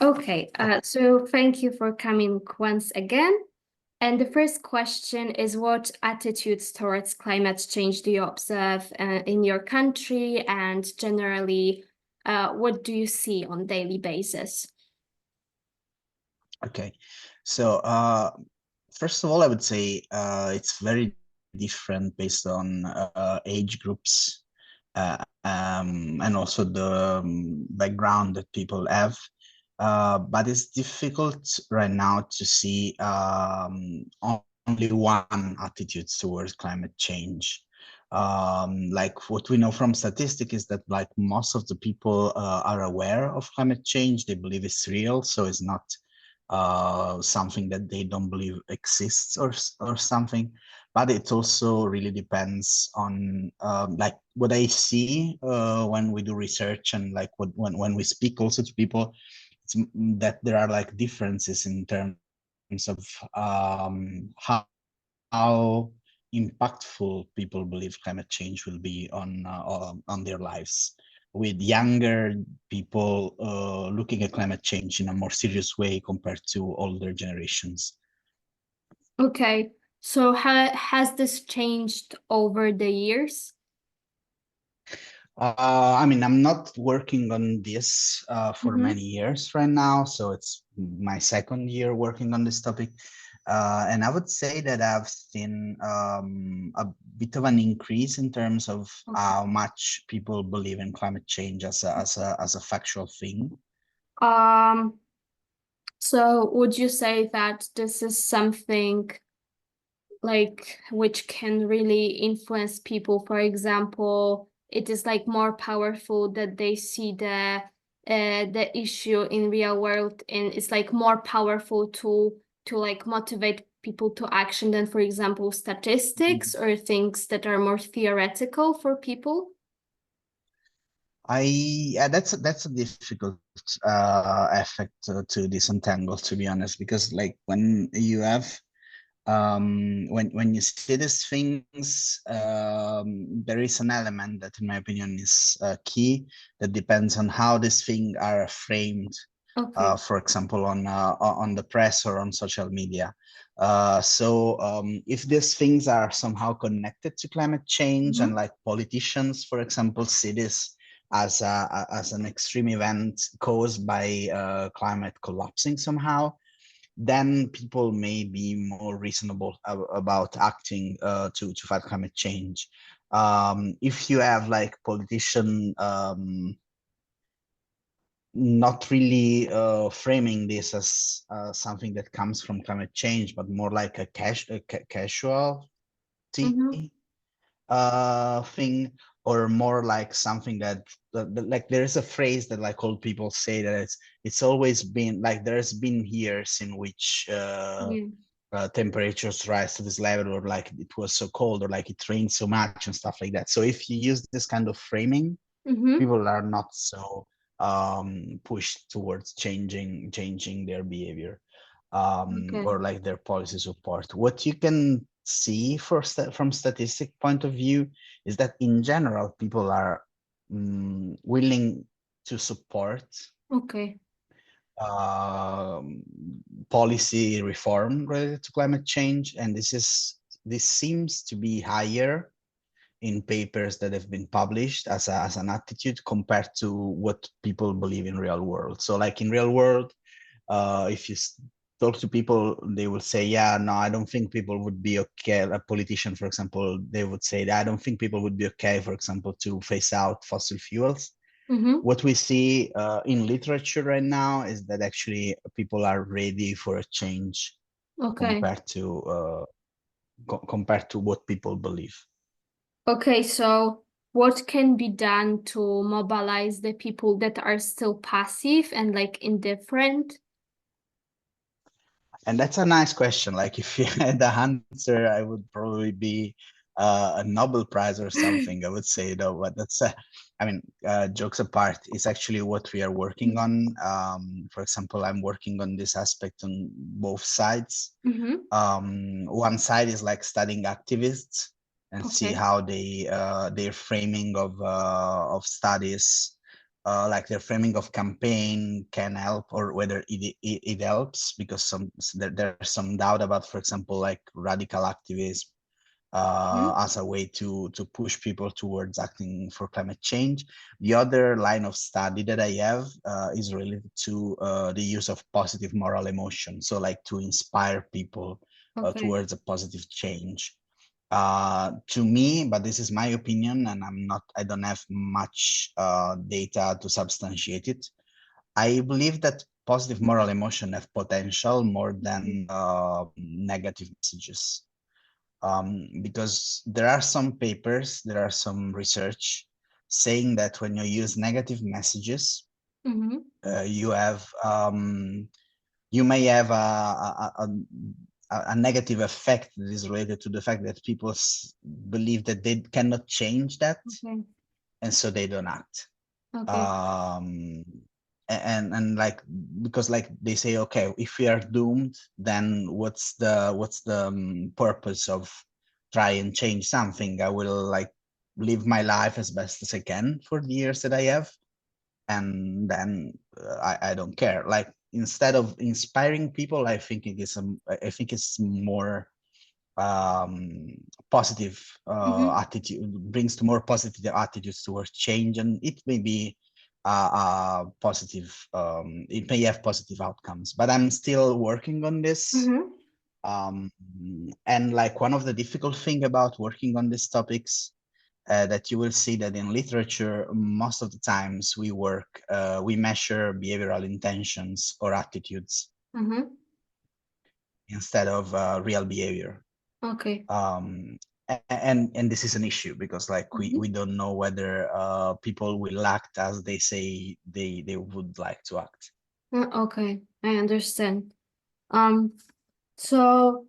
Okay, so thank you for coming once again. And the first question is, what attitudes towards climate change do you observe in your country, and generally, what do you see on daily basis? Okay, so first of all, I would say it's very different based on age groups and also the background that people have. But it's difficult right now to see only one attitude towards climate change. Like what we know from statistics is that like most of the people are aware of climate change. They believe it's real, so it's not something that they don't believe exists or something. But it also really depends on like what I see when we do research and like when we speak also to people, that there are like differences in terms of how impactful people believe climate change will be on their lives, with younger people looking at climate change in a more serious way compared to older generations. Okay, so has this changed over the years? I mean, I'm not working on this for Mm-hmm. many years right now, so it's my second year working on this topic. And I would say that I've seen a bit of an increase in terms of Okay. how much people believe in climate change as a factual thing. Um, so would you say that this is something like which can really influence people? For example, it is like more powerful that they see the issue in real world, and it's like more powerful to like motivate people to action than, for example, statistics or things that are more theoretical for people. Yeah, that's a difficult effect to disentangle, to be honest, because like when you have when you see these things, there is an element that in my opinion is key, that depends on how these things are framed, Okay. for example on the press or on social media. If these things are somehow connected to climate change, and Mhm. like politicians, for example, see this as an extreme event caused by climate collapsing somehow, then people may be more reasonable about acting to fight climate change. If you have like politician not really framing this as something that comes from climate change, but more like a casualty Mhm. thing, or more like something that like there is a phrase that like old people say, that it's always been like there's been years in which Yeah. temperatures rise to this level, or like it was so cold, or like it rained so much and stuff like that. So if you use this kind of framing, Mhm. people are not so pushed towards changing their behavior, Okay. or like their policy support. What you can see from statistic point of view is that in general people are willing to support Okay. um, policy reform related to climate change, and this seems to be higher in papers that have been published as an attitude compared to what people believe in real world. So like in real world, if you talk to people, they will say, yeah, no, I don't think people would be okay. A politician, for example, they would say that I don't think people would be okay, for example, to phase out fossil fuels. Mhm. What we see in literature right now is that actually people are ready for a change Okay. compared to compared to what people believe. Okay, so what can be done to mobilize the people that are still passive and like indifferent? And that's a nice question. Like if you had the answer, I would probably be a Nobel Prize or something. I would say though, but that's I mean, jokes apart, it's actually what we are working on. For example, I'm working on this aspect on both sides. Mm-hmm. One side is like studying activists and see Okay. how they their framing of studies like their framing of campaign can help, or whether it helps, because there's some doubt about, for example, like radical activism as a way to push people towards acting for climate change. The other line of study that I have is related to the use of positive moral emotion. So like to inspire people Okay. towards a positive change. To me, but this is my opinion, and I don't have much data to substantiate it. I believe that positive moral emotion have potential more than negative messages, because there are some papers, there are some research saying that when you use negative messages, Mm-hmm. you have you may have a negative effect that is related to the fact that people believe that they cannot change that, Okay. and so they don't act. Okay. um and like, because like they say, okay, if we are doomed, then what's the purpose of try and change something? I will like live my life as best as I can for the years that I have, and then I don't care. Like, instead of inspiring people, I think it's more um positive Mm-hmm. attitude, brings to more positive attitudes towards change, and it may be positive, it may have positive outcomes, but I'm still working on this. Mm-hmm. um and like, one of the difficult thing about working on these topics, that you will see that in literature, most of the times we measure behavioral intentions or attitudes Mm-hmm. instead of real behavior. Okay. um and this is an issue, because like Mm-hmm. we don't know whether people will act as they say they would like to act. Okay, I understand. Um, so,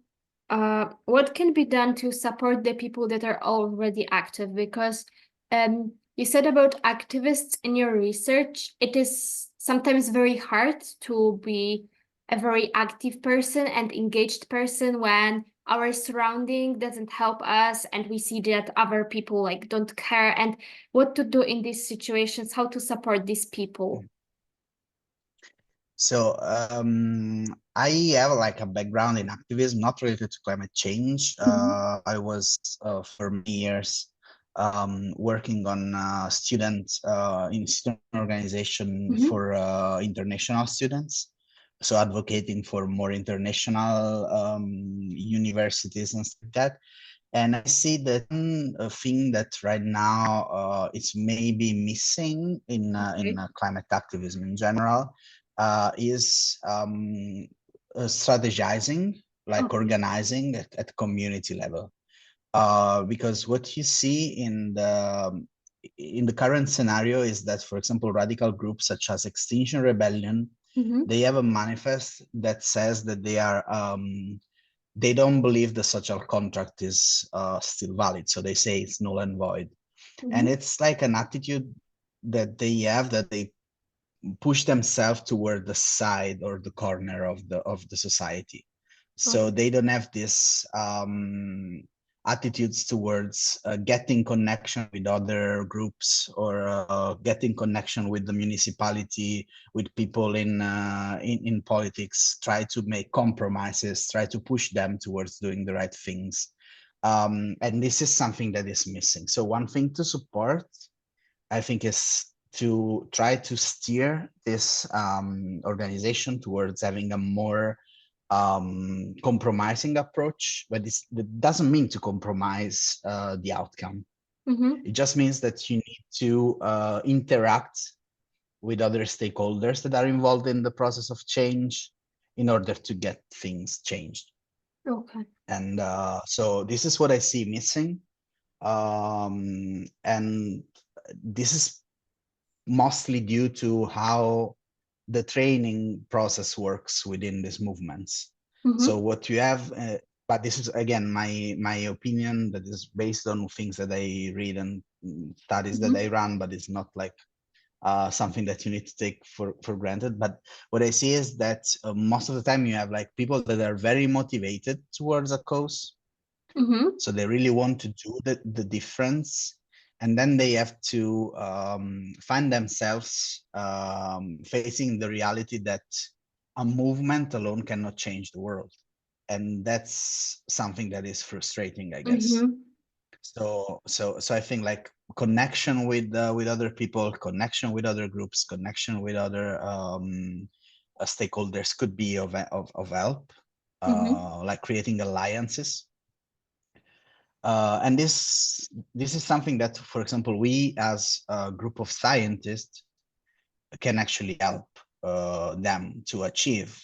what can be done to support the people that are already active? Because, you said about activists in your research, it is sometimes very hard to be a very active person and engaged person when our surrounding doesn't help us and we see that other people like don't care, and what to do in these situations, how to support these people. So I have like a background in activism, not related to climate change. Mm-hmm. I was for many years working on student in student organization Mm-hmm. for international students. So advocating for more international universities and stuff like that. And I see that a thing that right now it's maybe missing in Okay. climate activism in general, is strategizing, like Okay. organizing at community level. Because what you see in the current scenario is that, for example, radical groups such as Extinction Rebellion, Mm-hmm. they have a manifest that says that they don't believe the social contract is still valid. So they say it's null and void. And Mm-hmm. it's like an attitude that they have, that they push themselves toward the side or the corner of the society. So they don't have this attitudes towards getting connection with other groups, or getting connection with the municipality, with people in politics, try to make compromises, try to push them towards doing the right things. And this is something that is missing. So one thing to support, I think, is to try to steer this organization towards having a more compromising approach, but that doesn't mean to compromise the outcome. Mm-hmm. It just means that you need to interact with other stakeholders that are involved in the process of change in order to get things changed. Okay. And so this is what I see missing. And this is mostly due to how the training process works within these movements. So Mm-hmm. what you have, but this is again my opinion that is based on things that I read and studies that I Mm-hmm. run, but it's not like something that you need to take for granted. But what I see is that most of the time you have like people that are very motivated towards a cause, Mm-hmm. so they really want to do the difference, and then they have to find themselves facing the reality that a movement alone cannot change the world, and that's something that is frustrating, I guess. So I think like connection with other people, connection with other groups, connection with other stakeholders could be of help, like creating alliances. And this is something that, for example, we as a group of scientists can actually help them to achieve,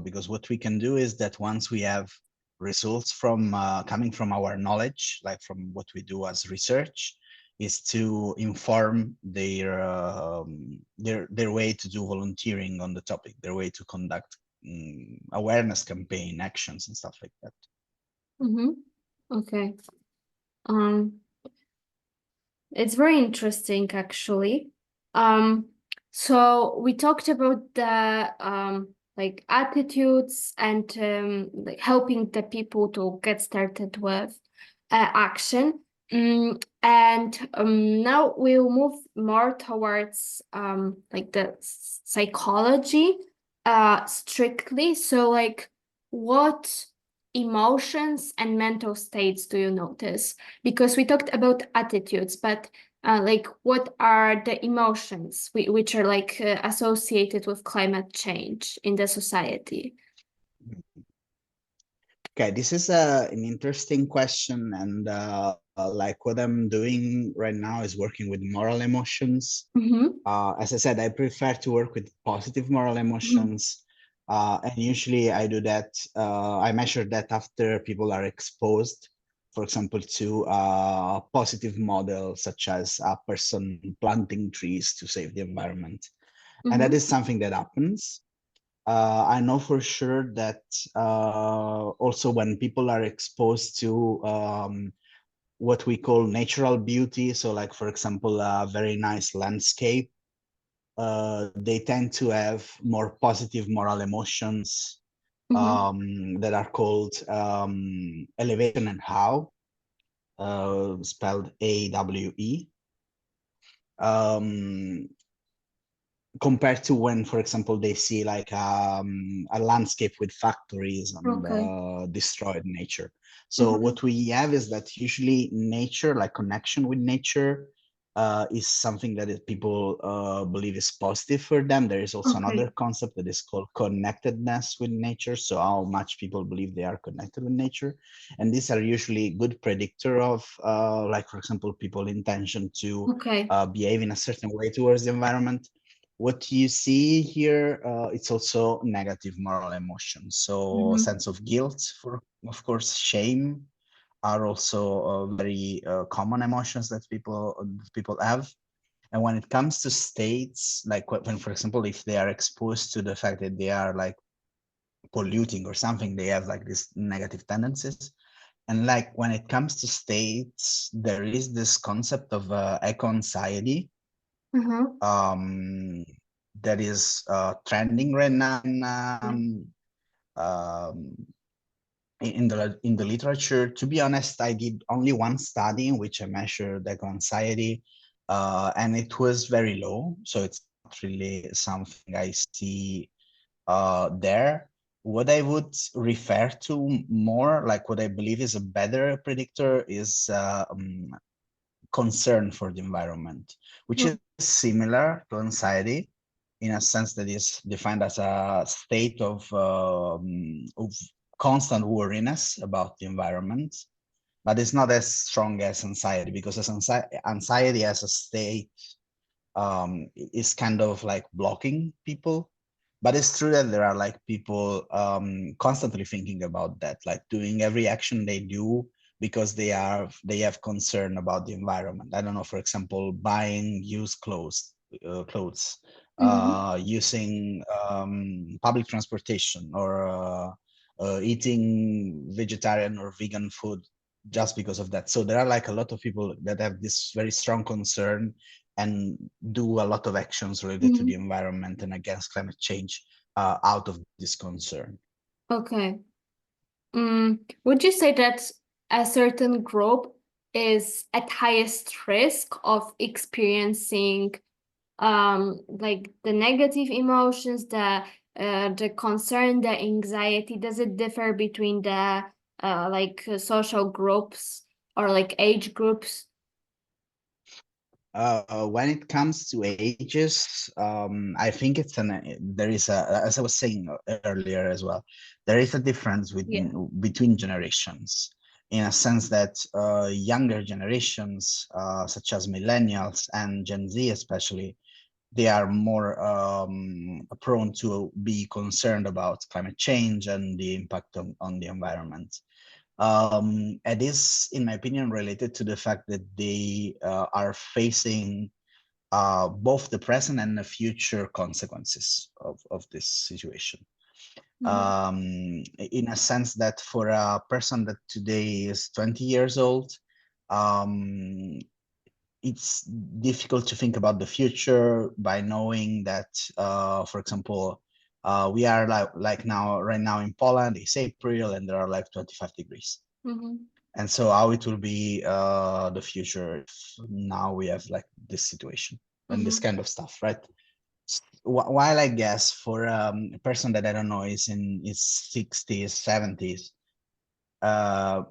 because what we can do is that once we have results from coming from our knowledge, like from what we do as research, is to inform their way to do volunteering on the topic, their way to conduct awareness campaign actions and stuff like that. Okay. Um, it's very interesting, actually. So we talked about the like attitudes and like helping the people to get started with action. And now we'll move more towards like the psychology strictly. So like what emotions and mental states do you notice? Because we talked about attitudes, but like what are the emotions which are like associated with climate change in the society? Okay, this is an interesting question, and like what I'm doing right now is working with moral emotions. As I said, I prefer to work with positive moral emotions, and usually I do that. I measure that after people are exposed, for example, to a positive model, such as a person planting trees to save the environment, and that is something that happens. I know for sure that also when people are exposed to what we call natural beauty, so like, for example, a very nice landscape, they tend to have more positive moral emotions that are called elevation and how, spelled AWE. Compared to when, for example, they see like a landscape with factories and Okay. destroyed nature. So what we have is that usually nature, like connection with nature, is something that people believe is positive for them. There is also Okay. another concept that is called connectedness with nature. So how much people believe they are connected with nature. And these are usually good predictor of, like, for example, people intention to Okay. behave in a certain way towards the environment. What you see here, it's also negative moral emotions. So sense of guilt, for of course, shame are also very common emotions that people have. And when it comes to states, like when, for example, if they are exposed to the fact that they are like polluting or something, they have like these negative tendencies. And like when it comes to states, there is this concept of eco-anxiety that is trending right now um, in the literature. To be honest, I did only one study in which I measured eco-anxiety, and it was very low. So it's not really something I see there. What I would refer to more, like what I believe is a better predictor, is concern for the environment, which is similar to anxiety in a sense that is defined as a state of constant worriness about the environment, but it's not as strong as anxiety, because as anxiety as a state is kind of like blocking people. But it's true that there are like people constantly thinking about that, like doing every action they do because they have concern about the environment. I don't know, for example, buying used clothes, using public transportation, or eating vegetarian or vegan food just because of that. So there are like a lot of people that have this very strong concern and do a lot of actions related to the environment and against climate change out of this concern. Okay. Would you say that a certain group is at highest risk of experiencing like the negative emotions, the concern, the anxiety? Does it differ between the social groups or like age groups? When it comes to ages, I think there is a, as I was saying earlier as well, there is a difference Yeah. between generations, in a sense that younger generations, such as millennials and Gen Z especially, they are more prone to be concerned about climate change and the impact on the environment. It is, in my opinion, related to the fact that they are facing both the present and the future consequences of this situation. Mm-hmm. In a sense that for a person that today is 20 years old, um, it's difficult to think about the future by knowing that, for example, we are like now, right now in Poland, it's April and there are like 25 degrees. Mm-hmm. And so how it will be the future if now we have like this situation and this Mm-hmm. kind of stuff, right? While I guess for a person that I don't know is in his 60s, 70s,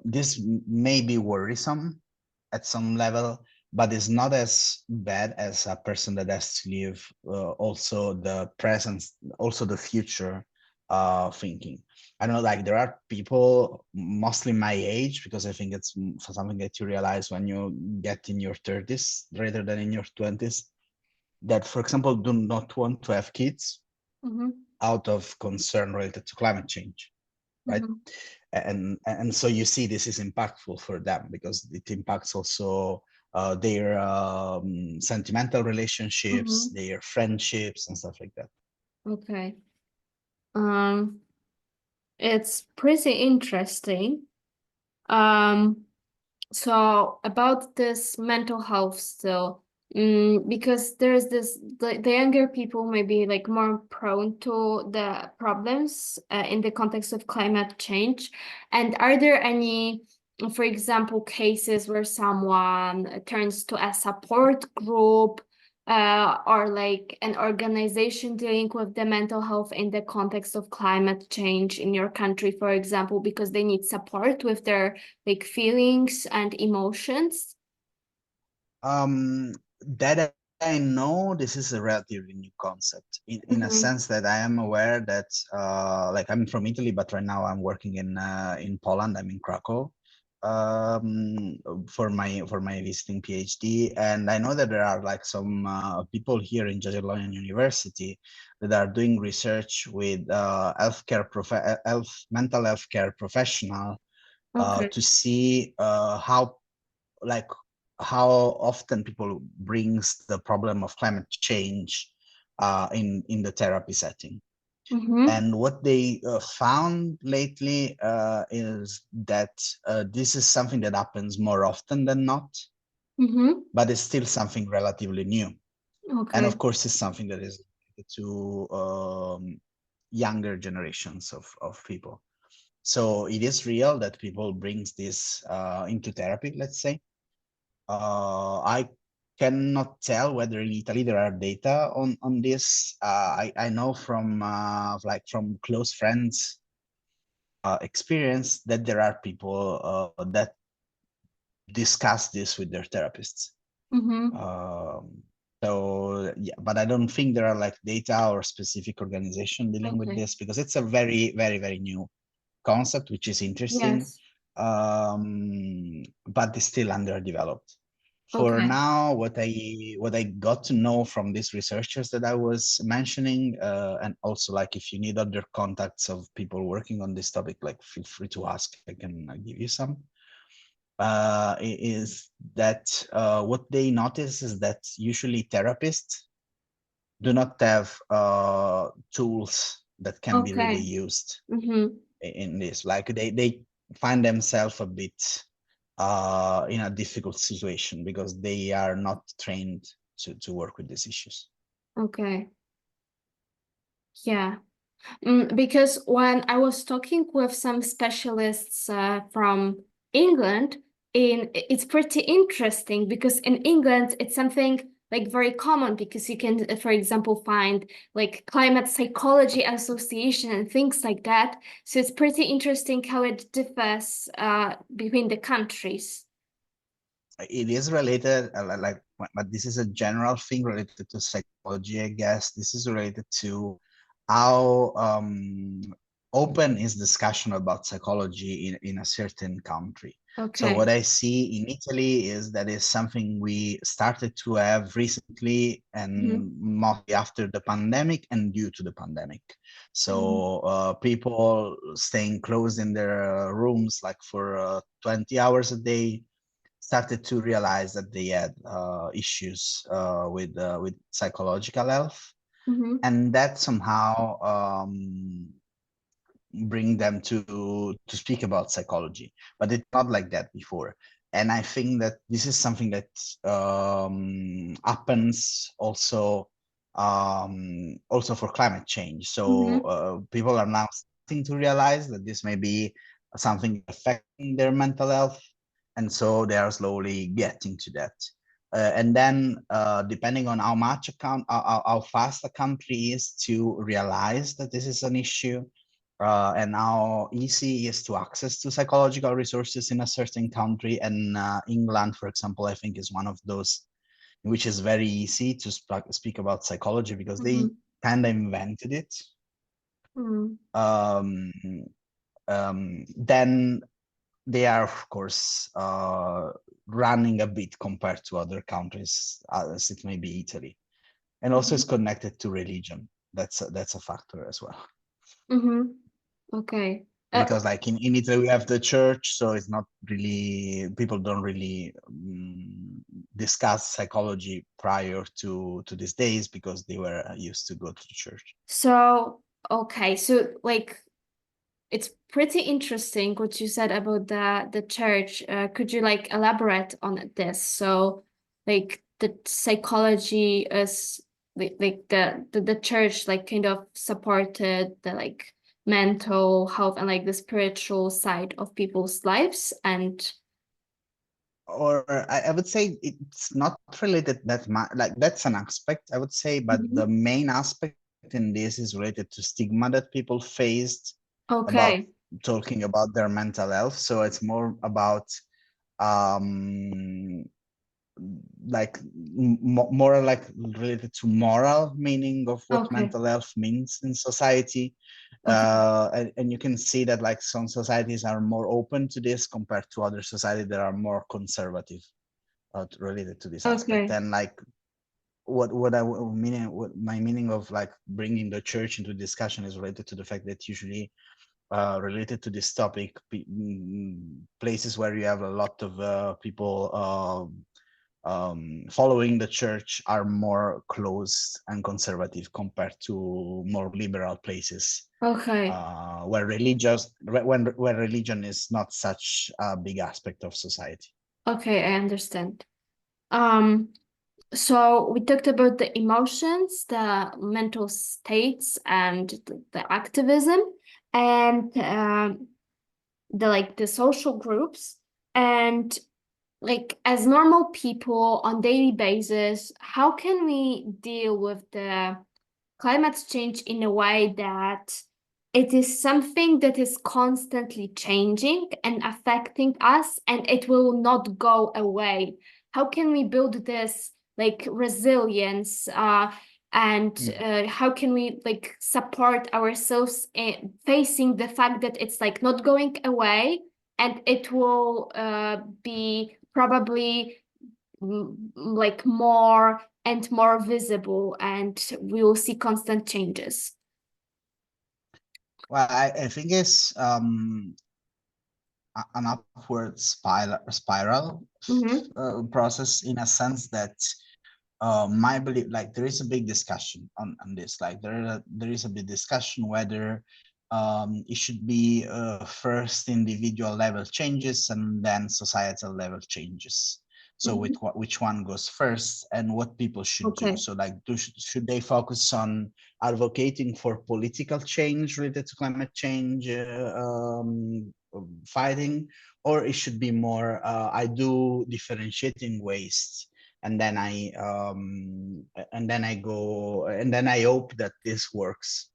this may be worrisome at some level, but it's not as bad as a person that has to live also the present, also the future thinking. I don't know, like there are people mostly my age, because I think it's something that you realize when you get in your 30s rather than in your 20s, that, for example, do not want to have kids Mm-hmm. out of concern related to climate change, right? Mm-hmm. And so you see this is impactful for them because it impacts also their sentimental relationships, Mm-hmm. their friendships and stuff like that. Okay. Um, it's pretty interesting. Um, So about this mental health still, because there's this, the younger people may be like more prone to the problems in the context of climate change. And are there any, for example, cases where someone turns to a support group or like an organization dealing with the mental health in the context of climate change in your country, for example, because they need support with their like feelings and emotions? Um, that I know this is a relatively new concept in a Mm-hmm. sense that I am aware that like I'm from Italy, but right now I'm working in Poland. I'm in Krakow for my visiting PhD, and I know that there are like some people here in Jagiellonian University that are doing research with mental health care professional Okay. to see how, like, how often people brings the problem of climate change in the therapy setting. Mm-hmm. And what they found lately is that this is something that happens more often than not, Mm-hmm. but it's still something relatively new. And Okay. of course, it's something that is to younger generations of people. So it is real that people brings this into therapy, let's say. I cannot tell whether in Italy there are data on this. I know from like from close friends experience that there are people that discuss this with their therapists. Mm-hmm. Um, so yeah, but I don't think there are like data or specific organization dealing with Okay. this because it's a very, very, very new concept, which is interesting, Yes. but it's still underdeveloped. For Okay. now, what I got to know from these researchers that I was mentioning, and also like if you need other contacts of people working on this topic, like feel free to ask. I can give you some. Is that what they notice is that usually therapists do not have tools that can be really Okay. used Mm-hmm. in this. Like they find themselves a bit in a difficult situation because they are not trained to work with these issues. Okay. Yeah. Because when I was talking with some specialists from England, it's pretty interesting because in England it's something like very common because you can, for example, find like climate psychology association and things like that. So it's pretty interesting how it differs between the countries. It is related, like, but this is a general thing related to psychology, I guess. This is related to how open is discussion about psychology in a certain country. So Okay. what I see in Italy is that is something we started to have recently, and Mm-hmm. mostly after the pandemic and due to the pandemic. Mm-hmm. So people staying closed in their rooms like for 20 hours a day started to realize that they had issues with psychological health, Mm-hmm. and that somehow bring them to speak about psychology, but it's not like that before. And I think that this is something that happens also for climate change. So Mm-hmm. people are now starting to realize that this may be something affecting their mental health, and so they are slowly getting to that. And then depending on how much how fast a country is to realize that this is an issue, and how easy is to access to psychological resources in a certain country. And England, for example, I think is one of those in which is very easy to speak about psychology because Mm-hmm. they kind of invented it. Mm-hmm. Um, then they are, of course, running a bit compared to other countries, as it may be Italy, and also Mm-hmm. is connected to religion. That's a factor as well. Mm-hmm. Okay. Because like in Italy we have the church, so it's not really, people don't really discuss psychology prior to these days because they were used to go to the church. So, okay, so like it's pretty interesting what you said about the church. Could you like elaborate on this? So, like the psychology is like the church like kind of supported the like mental health and like the spiritual side of people's lives and Or I would say it's not related that much, like that's an aspect I would say, but the Mhm. main aspect in this is related to stigma that people faced about Okay, talking about their mental health. So it's more about um like more like related to moral meaning of what okay, mental health means in society. okay, And you can see that like some societies are more open to this compared to other societies that are more conservative related to this aspect. okay, And like what my meaning of like bringing the church into discussion is related to the fact that usually related to this topic, places where you have a lot of people following the church are more closed and conservative compared to more liberal places okay, where religion is not such a big aspect of society. okay, I understand. Um, So we talked about the emotions, the mental states, and the activism, and the like the social groups. And like as normal people on daily basis, how can we deal with the climate change in a way that it is something that is constantly changing and affecting us and it will not go away? How can we build this like resilience and Mm. how can we like support ourselves in facing the fact that it's like not going away and it will be probably like more and more visible and we will see constant changes. Well, I think it's an upward spiral Mm-hmm. process, in a sense that my belief, like there is a big discussion on this, like there is a big discussion whether it should be first individual level changes and then societal level changes. So Mm-hmm. which one goes first and what people should do. Okay. So like should they focus on advocating for political change related to climate change, fighting, or it should be more I do differentiating waste, and then I hope that this works.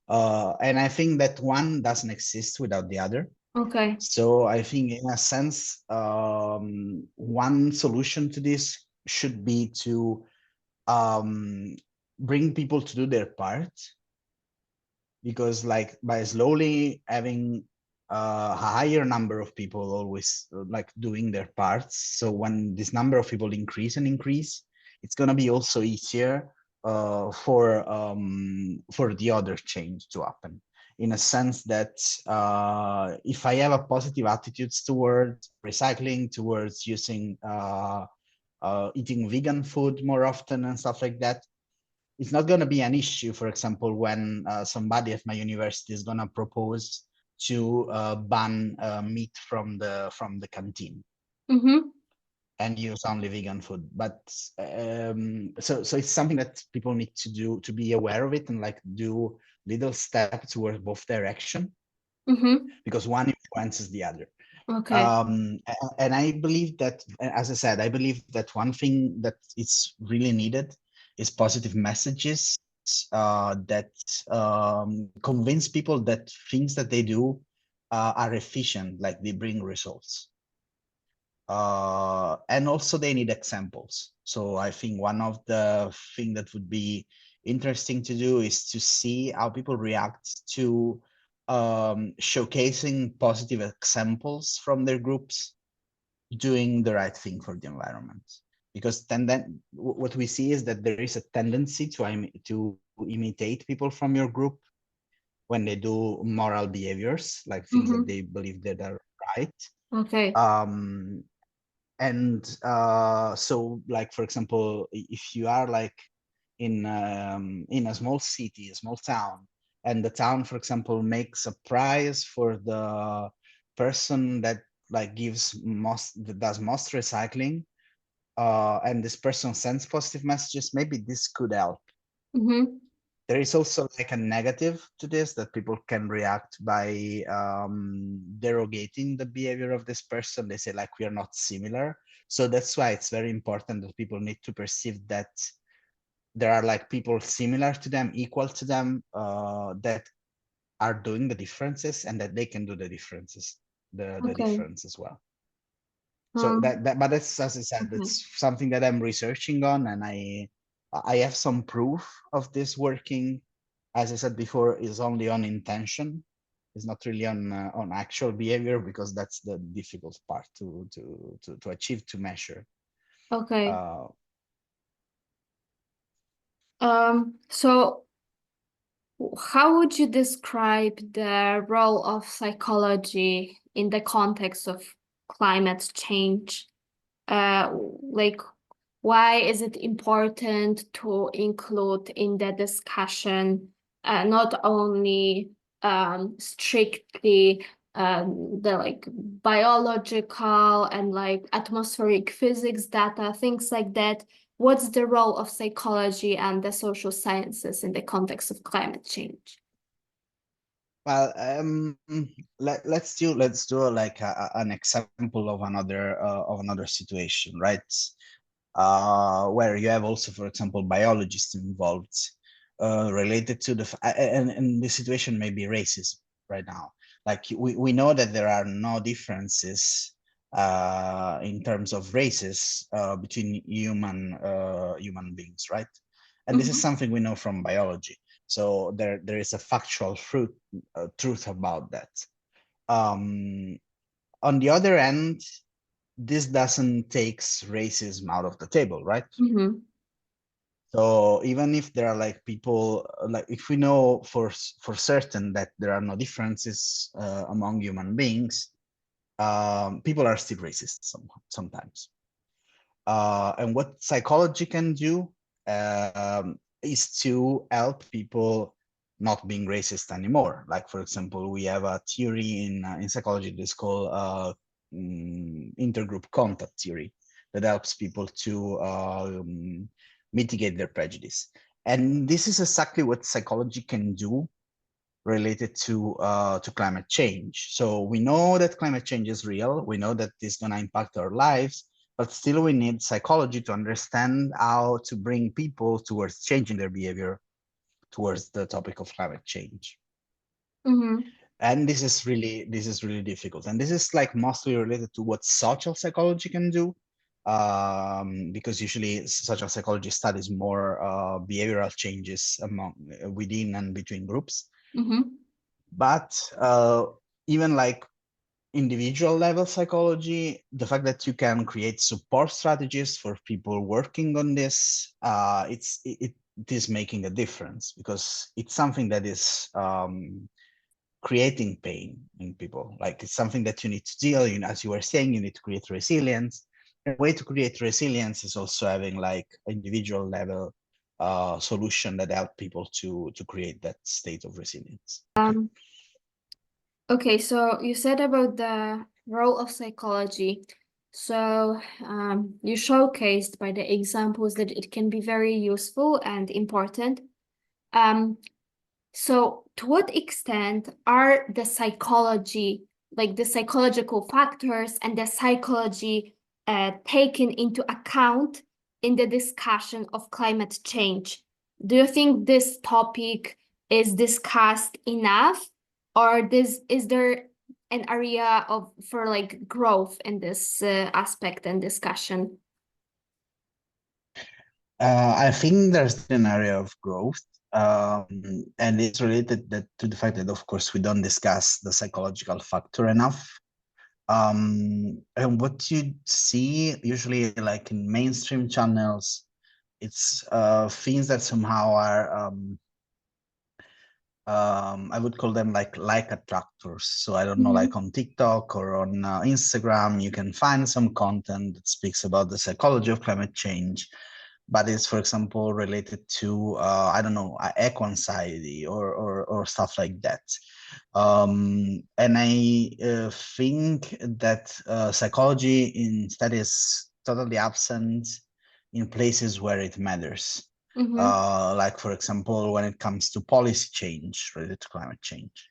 And I think that one doesn't exist without the other. Okay. So I think, in a sense, one solution to this should be to bring people to do their part, because, like, by slowly having a higher number of people always like doing their parts, so when this number of people increase and increase, it's going to be also easier for the other change to happen, in a sense that if I have a positive attitudes towards recycling, towards using eating vegan food more often and stuff like that, it's not going to be an issue, for example, when somebody at my university is going to propose to ban meat from the canteen Mm-hmm. and use only vegan food. But so it's something that people need to do, to be aware of it, and like do little steps towards both direction, Mm-hmm. because one influences the other. Okay. And I believe that, as I said, I believe that one thing that is really needed is positive messages that convince people that things that they do are efficient, like they bring results. And also they need examples. So I think one of the thing that would be interesting to do is to see how people react to showcasing positive examples from their groups doing the right thing for the environment. Because then what we see is that there is a tendency to imitate people from your group when they do moral behaviors, like things that Mm-hmm. they believe that are right. Okay. And so, like, for example, if you are like in a small city, a small town, and the town, for example, makes a prize for the person that like that does most recycling, and this person sends positive messages, maybe this could help. Mm-hmm. There is also like a negative to this, that people can react by derogating the behavior of this person. They say, like, we are not similar. So that's why it's very important that people need to perceive that there are like people similar to them, equal to them, that are doing the differences, and that they can do the differences, the Okay. difference as well. So Um, but that's, as I said, okay. that's something that I'm researching on, and I have some proof of this working. As I said before, is only on intention. It's not really on actual behavior, because that's the difficult part to achieve, to measure. Okay. Uh, So how would you describe the role of psychology in the context of climate change? Like, why is it important to include in the discussion not only strictly the like biological and like atmospheric physics data, things like that? What's the role of psychology and the social sciences in the context of climate change? well, let's do like an example of another situation, right? Where you have also, for example, biologists involved, related to and the situation may be racism right now. Like, we know that there are no differences in terms of races between human beings, right? And this is Mm-hmm. something we know from biology. So there is a factual truth about that. Um, on the other end, this doesn't takes racism out of the table, right? Mm-hmm. So even if there are like people, like, if we know for certain that there are no differences among human beings, people are still racist sometimes. And what psychology can do is to help people not being racist anymore. Like, for example, we have a theory in psychology that's called intergroup contact theory, that helps people to mitigate their prejudice. And this is exactly what psychology can do related to climate change. So we know that climate change is real. We know that it's going to impact our lives, but still we need psychology to understand how to bring people towards changing their behavior towards the topic of climate change. Mm-hmm. And this is really difficult, and this is like mostly related to what social psychology can do, because usually social psychology studies more behavioral changes among within and between groups. Mm-hmm. But even like individual level psychology, the fact that you can create support strategies for people working on this, it is making a difference, because it's something that is creating pain in people. Like it's something that you need to deal. As you were saying, you need to create resilience. A way to create resilience is also having like individual level solution that help people to create that state of resilience. Okay, so you said about the role of psychology. So you showcased by the examples that it can be very useful and important. Um, so to what extent are the psychology, like the psychological factors and the psychology taken into account in the discussion of climate change? Do you think this topic is discussed enough, or is there an area of for like growth in this aspect and discussion? I think there's an area of growth, and it's related to the fact that, of course, we don't discuss the psychological factor enough. And what you see usually, like in mainstream channels, it's things that somehow are I would call them like attractors. So I don't know, like on TikTok or on Instagram, you can find some content that speaks about the psychology of climate change, but it's, for example, related to I don't know, eco anxiety or stuff like that. And I think that psychology instead is totally absent in places where it matters. Mm-hmm. Like, for example, when it comes to policy change related to climate change.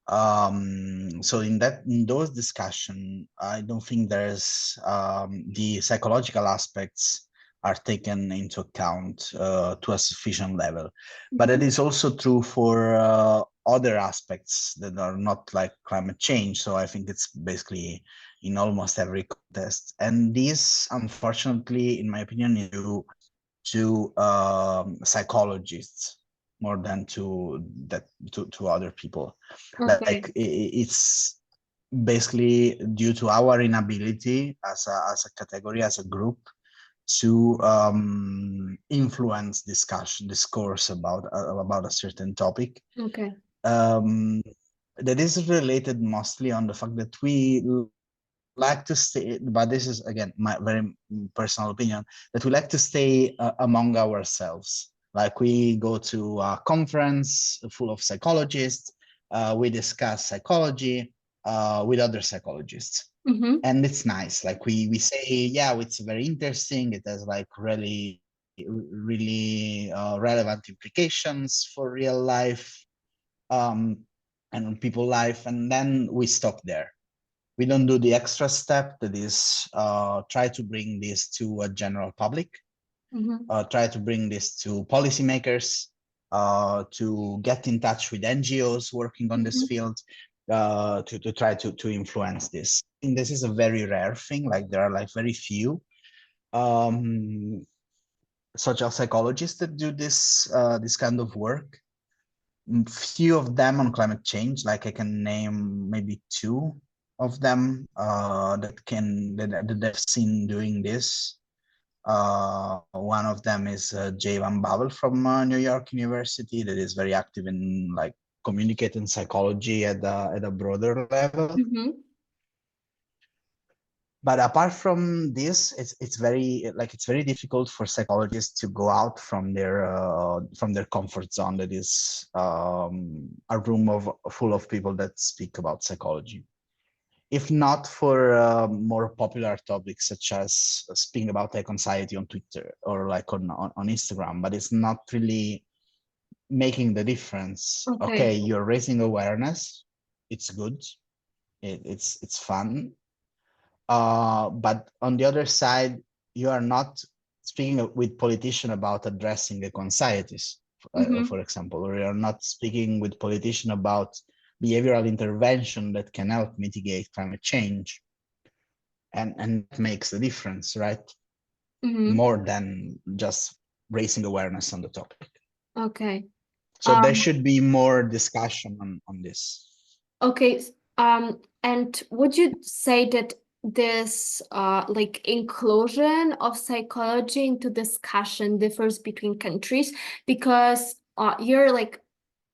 So in those discussion, I don't think there's the psychological aspects are taken into account to a sufficient level. But it is also true for other aspects that are not like climate change. So I think it's basically in almost every contest. And this, unfortunately, in my opinion, is due to psychologists more than to other people. Okay. Like it's basically due to our inability as a category, as a group, to influence discourse about a certain topic. Okay. Um, that is related mostly on the fact that we like to stay, but this is again my very personal opinion, that we like to stay among ourselves. Like we go to a conference full of psychologists, we discuss psychology with other psychologists, Mm-hmm. and it's nice. Like we say, yeah, it's very interesting. It has like really relevant implications for real life um, and on people life, and then we stop there. We don't do the extra step that is try to bring this to a general public, Mm-hmm. try to bring this to policymakers, to get in touch with NGOs working on this field, to try to influence this. And this is a very rare thing. Like there are like very few social psychologists that do this kind of work. Few of them on climate change, like I can name maybe two of them that I've seen doing this. One of them is Van Bavel from New York University, that is very active in like communicating psychology at a broader level. Mm-hmm. But apart from this, it's very difficult for psychologists to go out from their comfort zone. That is a room full of people that speak about psychology. If not for more popular topics such as speaking about tech anxiety on Twitter or like on Instagram, but it's not really making the difference. Okay. Okay, you're raising awareness. It's good. It's fun. But on the other side, you are not speaking with politician about addressing the anxieties, Mm-hmm. for example, or you're not speaking with politician about behavioral intervention that can help mitigate climate change, and that makes the difference, right? Mm-hmm. More than just raising awareness on the topic. Okay. So there Um, should be more discussion on this. okay. And would you say that this like inclusion of psychology into discussion differs between countries? Because you're like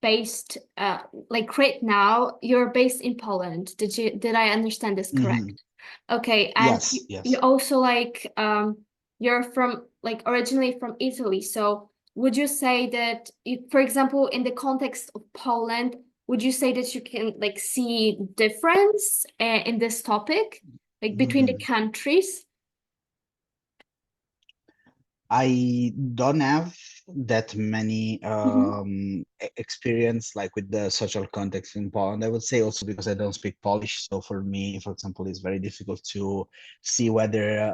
based like right now you're based in Poland. Did I understand this Mhm. correct? Okay, and Yes, you yes. also like you're from like originally from Italy. So would you say that you, for example, in the context of Poland, would you say that you can like see difference in this topic, like between the Mhm. countries? I don't have that many Mm-hmm. experience like with the social context in Poland. I would say also because I don't speak Polish. So for me, for example, it's very difficult to see whether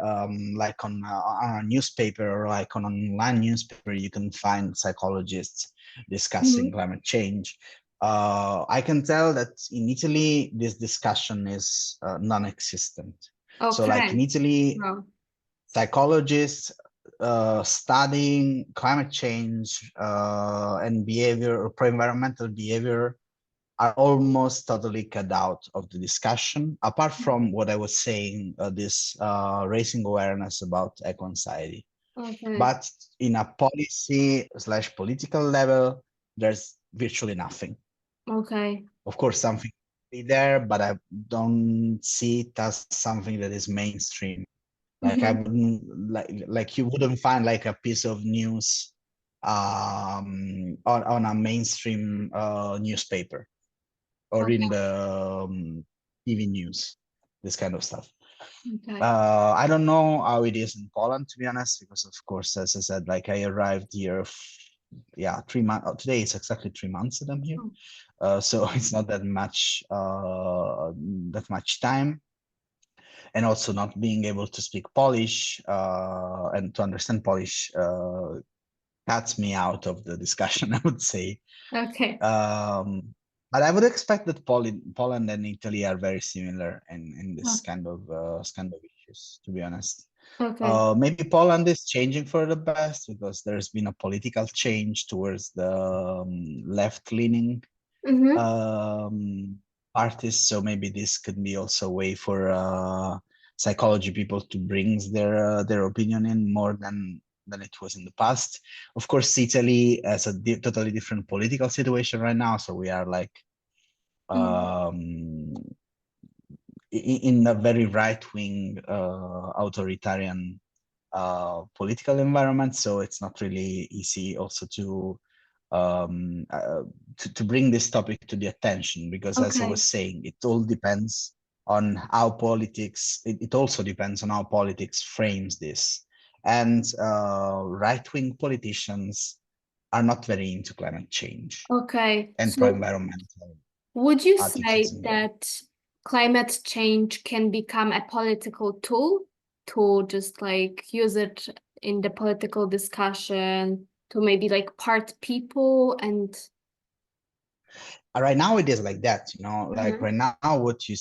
like on a newspaper or like on an online newspaper, you can find psychologists discussing Mm-hmm. climate change. I can tell that in Italy, this discussion is non-existent. So like in Okay. Italy, Wow. psychologists studying climate change and behavior or pro-environmental behavior are almost totally cut out of the discussion, apart from what I was saying, this raising awareness about eco-anxiety. Okay. But in a policy slash political level, there's virtually nothing. Okay. Of course, something be there, but I don't see it as something that is mainstream. Like I Mm-hmm. wouldn't like you wouldn't find like a piece of news on a mainstream newspaper or in Okay. the TV news, this kind of stuff. Okay. I don't know how it is in Poland, to be honest, because of course, as I said, like I arrived here, yeah, 3 months. Today it's exactly 3 months that I'm here, Oh, so it's not that much time, and also not being able to speak Polish and to understand Polish cuts me out of the discussion, I would say. okay. But I would expect that Poland and Italy are very similar in Oh, this kind of issues, to be honest. okay. Maybe Poland is changing for the best because there's been a political change towards the left-leaning Mm-hmm. um, artists. So maybe this could be also a way for psychology people to bring their opinion in more than it was in the past. Of course, Italy has a totally different political situation right now. So we are like Mm-hmm. um, in a very right-wing authoritarian political environment. So it's not really easy also um, uh, to bring this topic to the attention, because as I was Okay. saying, it all depends on how politics, it also depends on how politics frames this. And right-wing politicians are not very into climate change Okay. and So pro-environmental would you attitudes say in general. that climate change can become a political tool to just like use it in the political discussion to maybe like part people and Right now it is like that, like Mhm. right now what you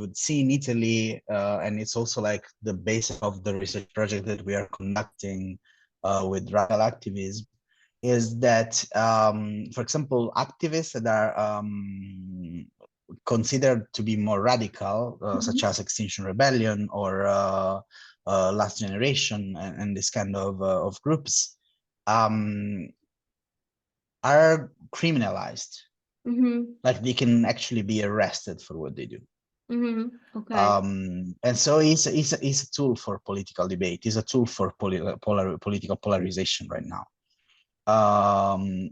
would see in Italy, and it's also like the basis of the research project that we are conducting with radical activism, is that for example, activists that are considered to be more radical, such Mhm. as Extinction Rebellion or Last Generation, and this kind of groups, um, are criminalized. Mhm. Like they can actually be arrested for what they do. Mhm. Okay. And so it's a tool for political debate. It's a tool for political polarization right now.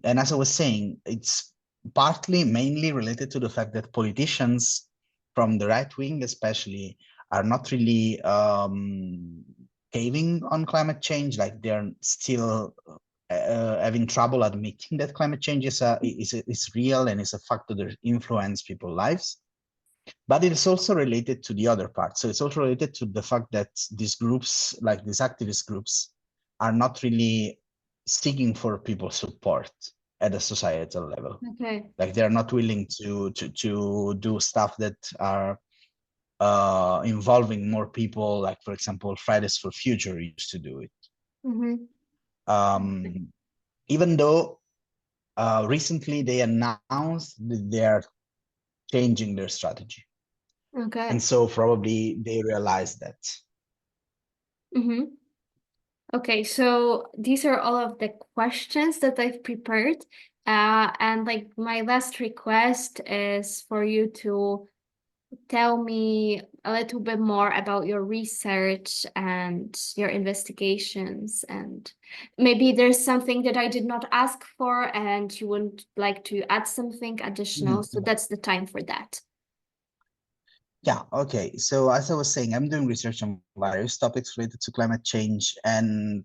And as I was saying, it's partly mainly related to the fact that politicians from the right wing, especially, are not really caving on climate change. Like they're still having trouble admitting that climate change is real and is a factor that influences people's lives. But it's also related to the other part. So it's also related to the fact that these groups, like these activist groups, are not really seeking for people's support at a societal level. Okay. Like they're not willing to do stuff that are involving more people. Like, for example, Fridays for Future used to do it. Even though recently they announced that they are changing their strategy. Okay. And so probably they realized that. Okay, so these are all of the questions that I've prepared. And like my last request is for you to tell me a little bit more about your research and your investigations, and maybe there's something that I did not ask for and you would like to add something additional. So that's the time for that. Yeah, okay. So as I was saying, I'm doing research on various topics related to climate change, and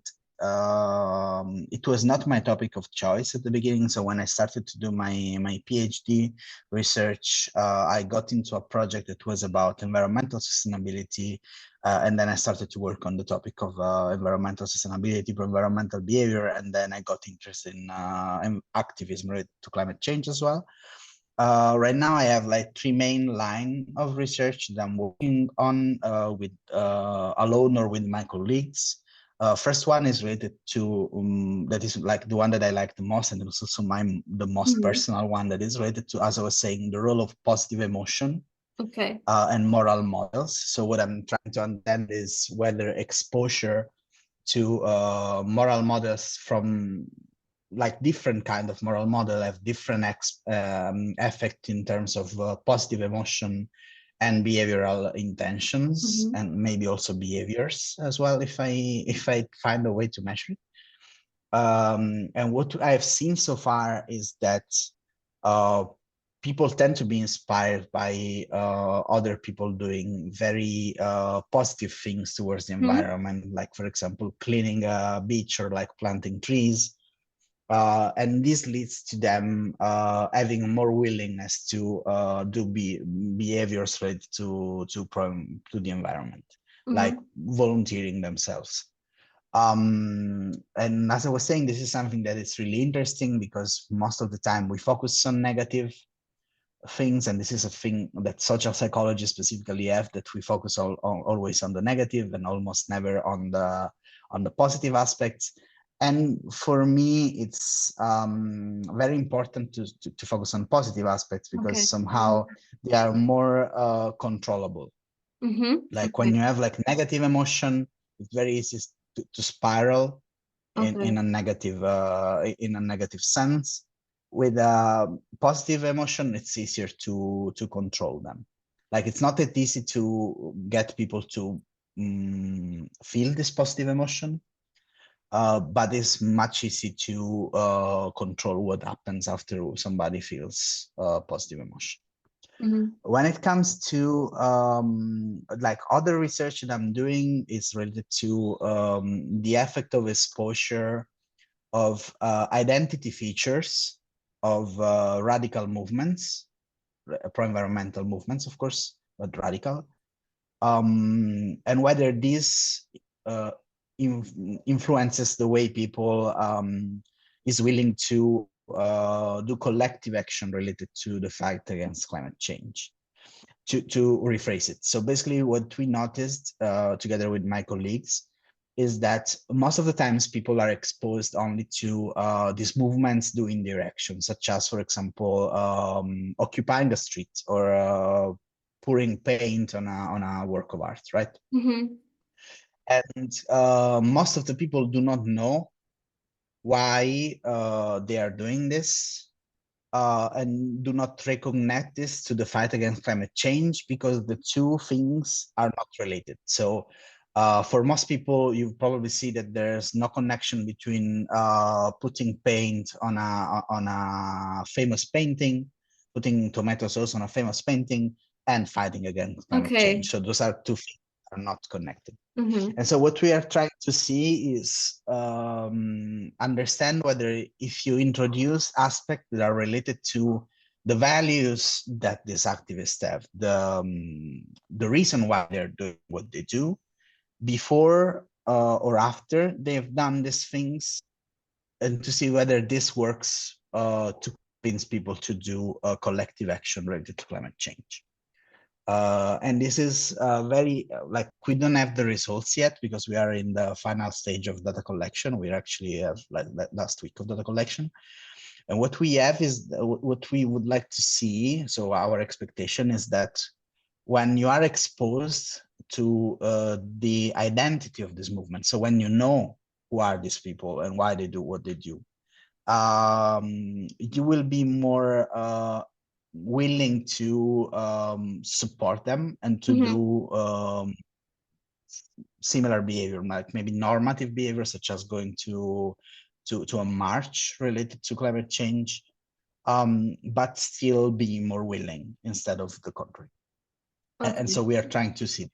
it was not my topic of choice at the beginning. So when I started to do my PhD research, I got into a project that was about environmental sustainability, and then I started to work on the topic of environmental sustainability, environmental behavior, and then I got interested in activism related to climate change as well. Right now, I have like three main line of research that I'm working on with alone or with my colleagues. First one is related to that is like the one that I like the most, and it's also the most personal one that is related to, as I was saying, the role of positive emotion. Okay. And moral models. So what I'm trying to understand is whether exposure to moral models from like different kind of moral model have different effect in terms of positive emotion and behavioral intentions, and maybe also behaviors as well, if I find a way to measure it. And what I've seen so far is that people tend to be inspired by other people doing very positive things towards the environment, like, for example, cleaning a beach or like planting trees. And this leads to them having more willingness to do behaviors related to the environment, like volunteering themselves. And as I was saying, this is something that is really interesting because most of the time we focus on negative things, and this is a thing that social psychology specifically have, that we focus always on the negative and almost never on the positive aspects. And for me, it's very important to focus on positive aspects because somehow they are more controllable. Like when you have like negative emotion, it's very easy to spiral in a negative sense. With positive emotion, it's easier to control them. Like it's not that easy to get people to feel this positive emotion, but it's much easier to control what happens after somebody feels positive emotion. When it comes to like other research that I'm doing is related to the effect of exposure of identity features of radical movements, pro-environmental movements, of course, but radical, and whether this influences the way people is willing to do collective action related to the fight against climate change. To rephrase it, so basically what we noticed together with my colleagues is that most of the times people are exposed only to these movements doing their actions, such as, for example, occupying the street or pouring paint on a work of art, right? And most of the people do not know why they are doing this, and do not recognize this to the fight against climate change, because the two things are not related. So for most people, you probably see that there's no connection between putting paint on a famous painting, putting tomato sauce on a famous painting, and fighting against climate change. So those are two things not connected. Mm-hmm. And so what we are trying to see is understand whether if you introduce aspects that are related to the values that these activists have, the reason why they're doing what they do, before or after they've done these things, and to see whether this works to convince people to do collective action related to climate change. And this is very, like, we don't have the results yet because we are in the final stage of data collection. We actually have like last week of data collection. And what we have is what we would like to see. So our expectation is that when you are exposed to the identity of this movement, so when you know who are these people and why they do what they do, you will be more willing to support them and to do similar behavior, like maybe normative behavior, such as going to a march related to climate change, but still being more willing instead of the contrary. Okay. And so we are trying to see.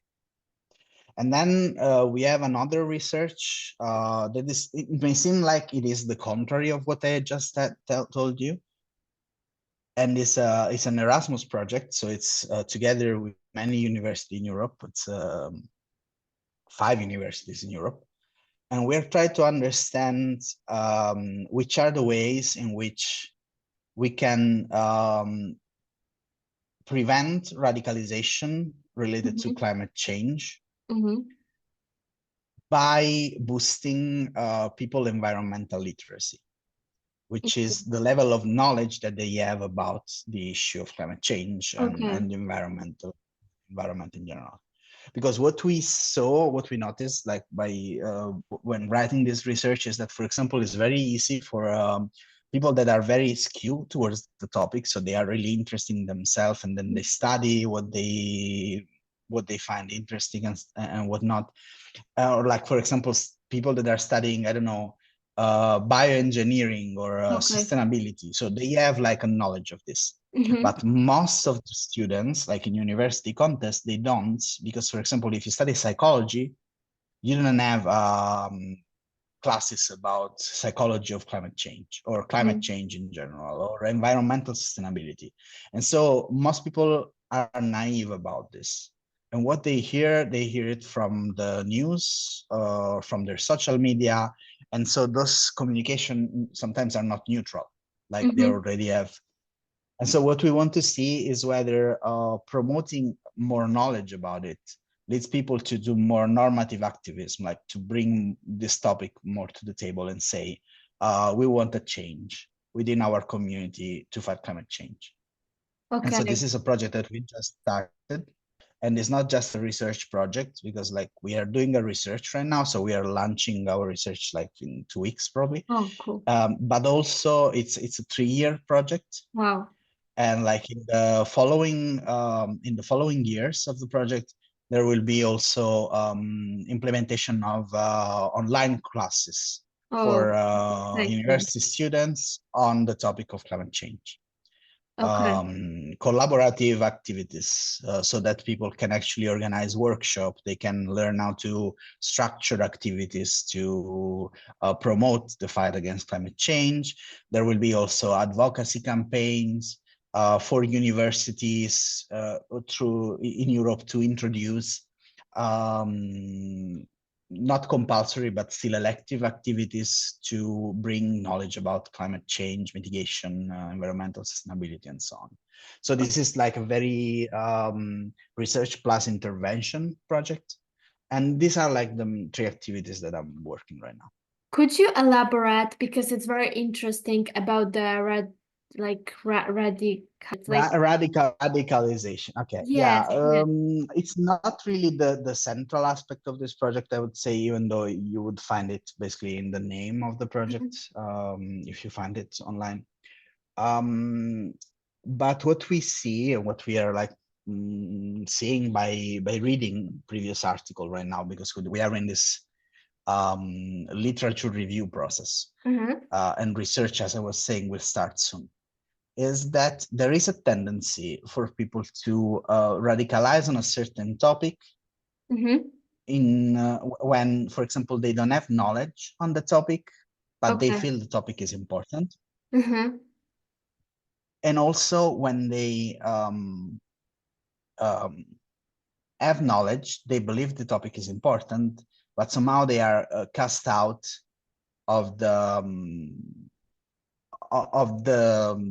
And then we have another research that is, it may seem like it is the contrary of what I just told you. And it's an Erasmus project. So it's together with many universities in Europe. It's 5 universities in Europe. And we're trying to understand which are the ways in which we can prevent radicalization related to climate change by boosting people environmental literacy, which is the level of knowledge that they have about the issue of climate change and environment in general. Because what we saw, what we noticed, like by when writing this research, is that, for example, it's very easy for people that are very skewed towards the topic, so they are really interested in themselves, and then they study what they find interesting and whatnot. Or like, for example, people that are studying, I don't know, bioengineering or sustainability. So they have like a knowledge of this. But most of the students, like in university contests, they don't, because, for example, if you study psychology, you don't have classes about psychology of climate change or climate change in general or environmental sustainability. And so most people are naive about this. And what they hear it from the news, from their social media. And so those communication sometimes are not neutral, like they already have. And so what we want to see is whether promoting more knowledge about it leads people to do more normative activism, like to bring this topic more to the table and say, we want a change within our community to fight climate change. And so this is a project that we just started. And it's not just a research project, because like we are doing a research right now. So we are launching our research like in 2 weeks, probably. Oh, cool. But also it's a 3-year project. Wow. And like in the following years of the project, there will be also implementation of online classes for university students on the topic of climate change. Collaborative activities, so that people can actually organize workshops. They can learn how to structure activities to promote the fight against climate change. There will be also advocacy campaigns for universities in Europe to introduce not compulsory, but still elective activities to bring knowledge about climate change, mitigation, environmental sustainability, and so on. So this is like a very research plus intervention project. And these are like the 3 activities that I'm working right now. Could you elaborate, because it's very interesting, about the radicalization. Okay. Yes. It's not really the central aspect of this project, I would say, even though you would find it basically in the name of the project, if you find it online. But what we see and what we are like seeing by reading previous article right now, because we are in this literature review process, and research, as I was saying, will start soon, is that there is a tendency for people to radicalize on a certain topic in when, for example, they don't have knowledge on the topic, but they Okay. feel the topic is important. Mm-hmm. And also when they have knowledge, they believe the topic is important, but somehow they are cast out of the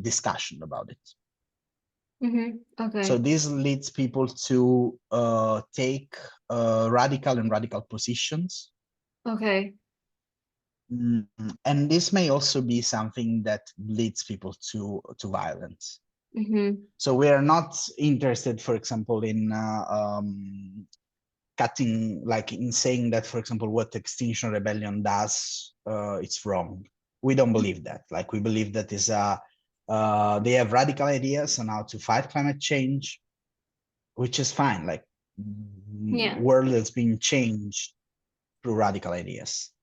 discussion about it. Mm-hmm. So Okay. this leads people to take radical positions. Okay. And this may also be something that leads people to violence. Mm-hmm. So we are not interested, for example, in cutting, like in saying that, for example, what Extinction Rebellion does, it's wrong. We don't believe that. Like, we believe that is they have radical ideas on how to fight climate change, which is fine. Like, Yeah. world has been changed through radical ideas.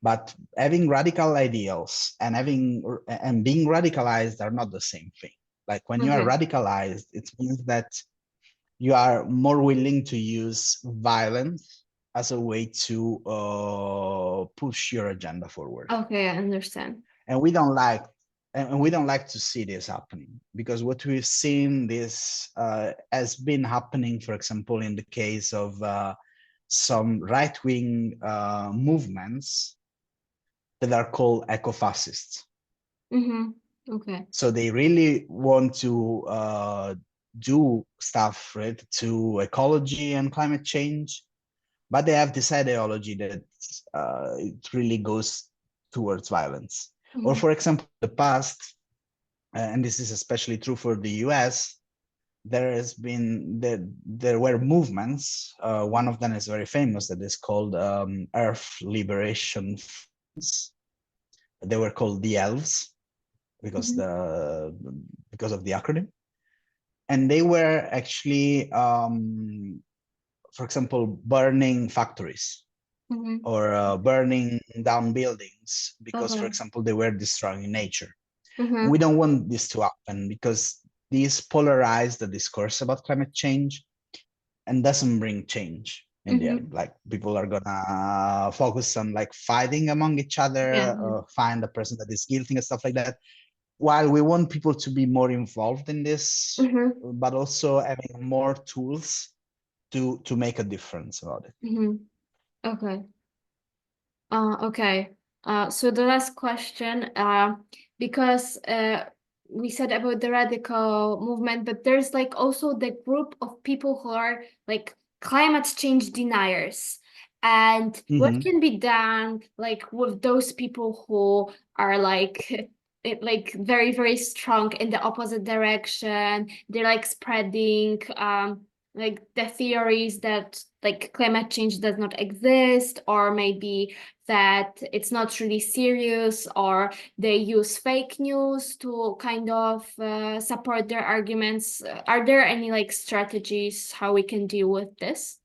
But having radical ideals and being radicalized are not the same thing. Like, when you are Okay. radicalized, it means that you are more willing to use violence as a way to push your agenda forward. Okay, I understand. And we don't like to see this happening, because what we've seen this has been happening, for example, in the case of some right-wing movements that are called eco-fascists. Mm-hmm. Okay. So they really want to do stuff related to ecology and climate change, but they have this ideology that it really goes towards violence. Or, Mm-hmm. for example, the past, and this is especially true for the US, there were movements. One of them is very famous, that is called Earth Liberation Friends. They were called the Elves because Mm-hmm. of the acronym, and they were actually, for example, burning factories Mm-hmm. or burning down buildings because, for Okay. example, they were destroying nature. And we Mm-hmm. don't want this to happen, because this polarizes the discourse about climate change and doesn't bring change in the Mm-hmm. end. Like, people are gonna focus on like fighting among each Yeah. other, find a person that is guilty and stuff like that, while we want people to be more involved in this, Mm-hmm. but also having more tools to make a difference about it. Mm-hmm. Okay. Okay. So the last question, because we said about the radical movement, but there's like also the group of people who are like climate change deniers. And what Mm-hmm. can be done like with those people who are like like very, very strong in the opposite direction? They're like spreading like the theories that like climate change does not exist, or maybe that it's not really serious, or they use fake news to kind of support their arguments. Are there any like strategies how we can deal with this?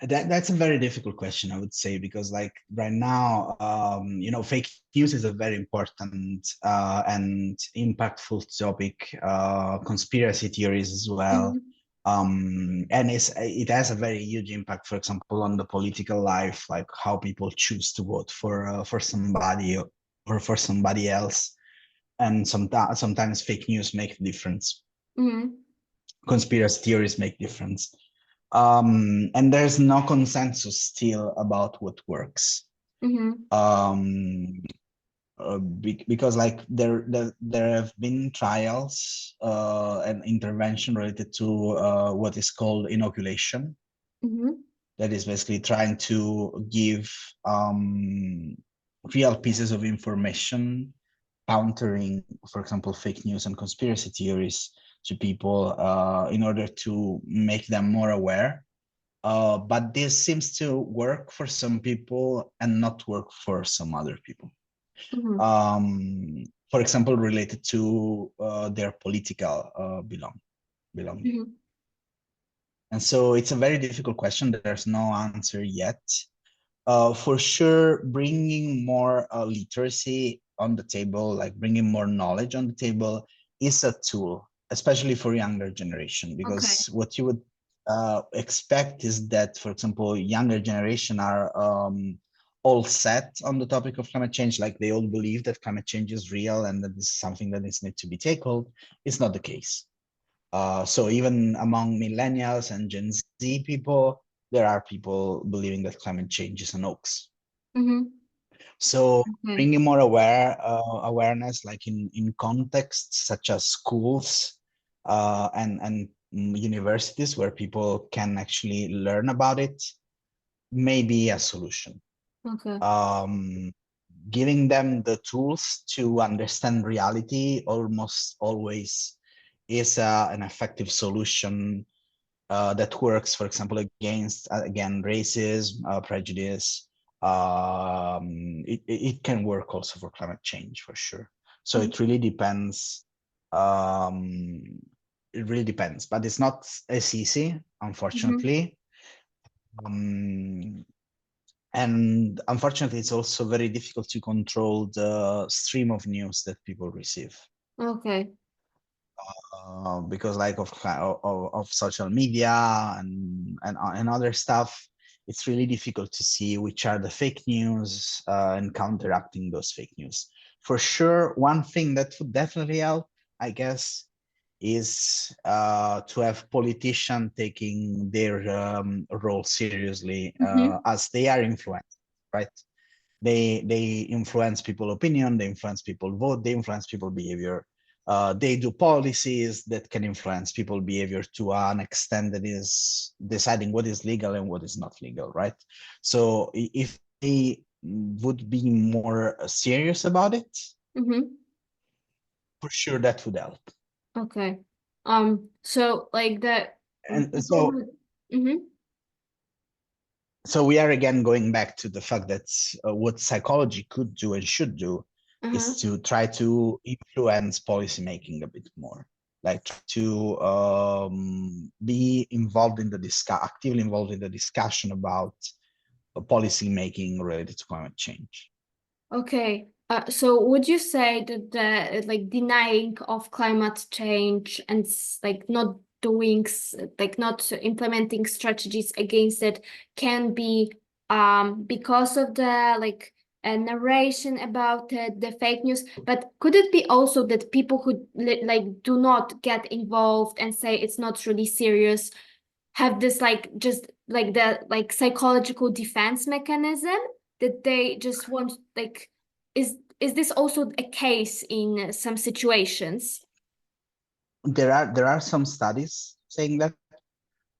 That's a very difficult question, I would say, because like right now, fake news is a very important and impactful topic. Conspiracy theories as well, Mm-hmm. and it has a very huge impact. For example, on the political life, like how people choose to vote for somebody or for somebody else, and sometimes fake news make a difference. Mm-hmm. Conspiracy theories make difference, and there's no consensus still about what works, Mm-hmm. um, because like there have been trials and intervention related to what is called inoculation, Mm-hmm. that is basically trying to give real pieces of information countering, for example, fake news and conspiracy theories to people in order to make them more aware. But this seems to work for some people and not work for some other people. Mm-hmm. For example, related to their political belonging. Mm-hmm. And so it's a very difficult question. There's no answer yet. For sure, bringing more literacy on the table, like bringing more knowledge on the table, is a tool, especially for younger generation, Okay. because what you would expect is that, for example, younger generation are all set on the topic of climate change, like they all believe that climate change is real and that this is something that is need to be tackled. It's not the case. So even among millennials and Gen Z people, there are people believing that climate change is an hoax. Mm-hmm. So Okay. bringing more awareness, like in contexts such as schools and universities where people can actually learn about it, may be a solution. Okay. Giving them the tools to understand reality almost always is an effective solution that works, for example, against, again, racism, prejudice. It can work also for climate change, for sure. So Mhm. it really depends. Um, it really depends, but it's not as easy, Mhm. unfortunately. Um, and unfortunately, it's also very difficult to control the stream of news that people receive. Okay. Because like of social media and other stuff, it's really difficult to see which are the fake news and counteracting those fake news. For sure, one thing that would definitely help, I guess, is to have politicians taking their role seriously, Mhm. as they are influenced, right? They influence people opinion, they influence people vote, they influence people behavior. They do policies that can influence people behavior to an extent that is deciding what is legal and what is not legal, right? So if they would be more serious about it, Mhm. for sure that would help. Okay. So like that And people so would. Mhm. so we are again going back to the fact that what psychology could do and should do Uh-huh. is to try to influence policy making a bit more, like to be involved in the actively involved in the discussion about policy making related to climate change. Okay. So would you say that the like denying of climate change and like not doing like not implementing strategies against it can be because of the like a narration about it, the fake news, but could it be also that people who like do not get involved and say it's not really serious have this like just like the like psychological defense mechanism that they just want like is this also a case in some situations? There are some studies saying that,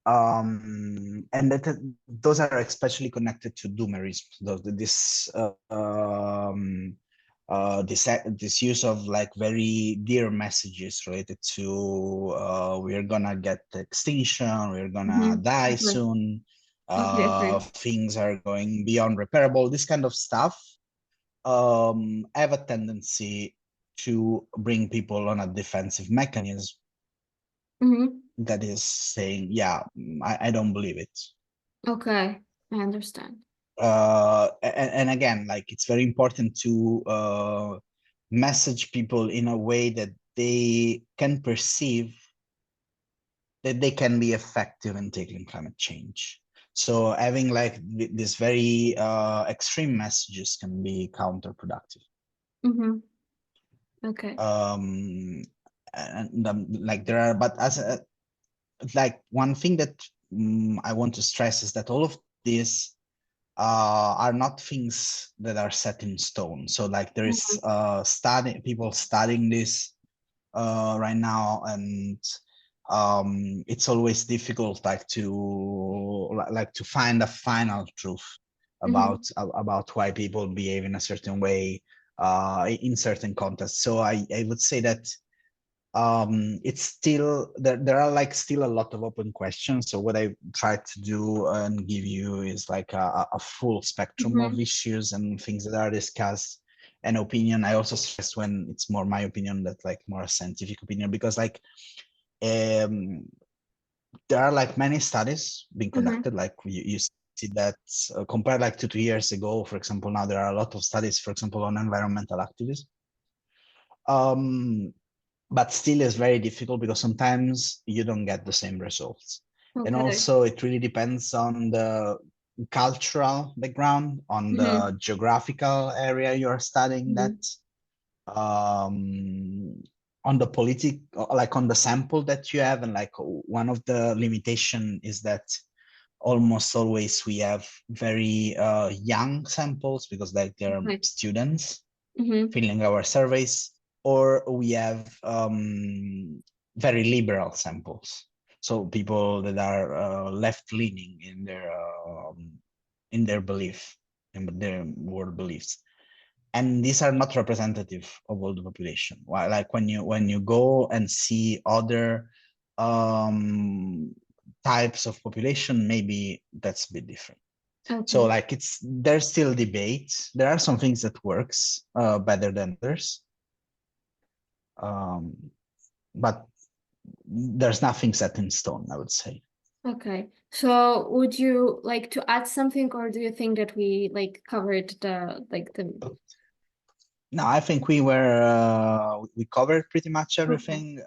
and that those are especially connected to doomerism. This use of like very dear messages related to we're gonna get extinction, we're gonna Mm-hmm. die Okay. soon, Okay, okay. things are going beyond repairable. This kind of stuff have a tendency to bring people on a defensive mechanism Mm-hmm. that is saying, yeah, I don't believe it. Okay, I understand. And again, like it's very important to message people in a way that they can perceive that they can be effective in tackling climate change. So having like these very extreme messages can be counterproductive. Mm-hmm. Okay. Like there are, but as a, like one thing that I want to stress is that all of these are not things that are set in stone. So like there is Mm-hmm. people studying this right now, and it's always difficult like to find a final truth Mm-hmm. about why people behave in a certain way in certain contexts. So I would say that it's still there are like still a lot of open questions. So what I try to do and give you is like a full spectrum of Mm-hmm. issues and things that are discussed, an opinion. I also stress when it's more my opinion that like more a scientific opinion, because like um there are like many studies being Mm-hmm. conducted, like you see that compared like to 2 years ago, for example. Now there are a lot of studies, for example, on environmental activism, but still is very difficult because sometimes you don't get the same results. And Okay. also it really depends on the cultural background, on Mm-hmm. the geographical area you're studying that, Mm-hmm. on the like on the sample that you have. And like one of the limitation is that almost always we have very young samples, because like they're Okay. students Mm-hmm. filling our surveys, or we have very liberal samples, so people that are left-leaning in their belief, in their world beliefs, and these are not representative of all the population. Like when you go and see other um, types of population, maybe that's a bit different. So Okay. like there's still debate. There are some things that works better than others, um, but there's nothing set in stone, I would say. Okay. So would you like to add something, or do you think that we like covered the No, I think we covered pretty much okay. everything.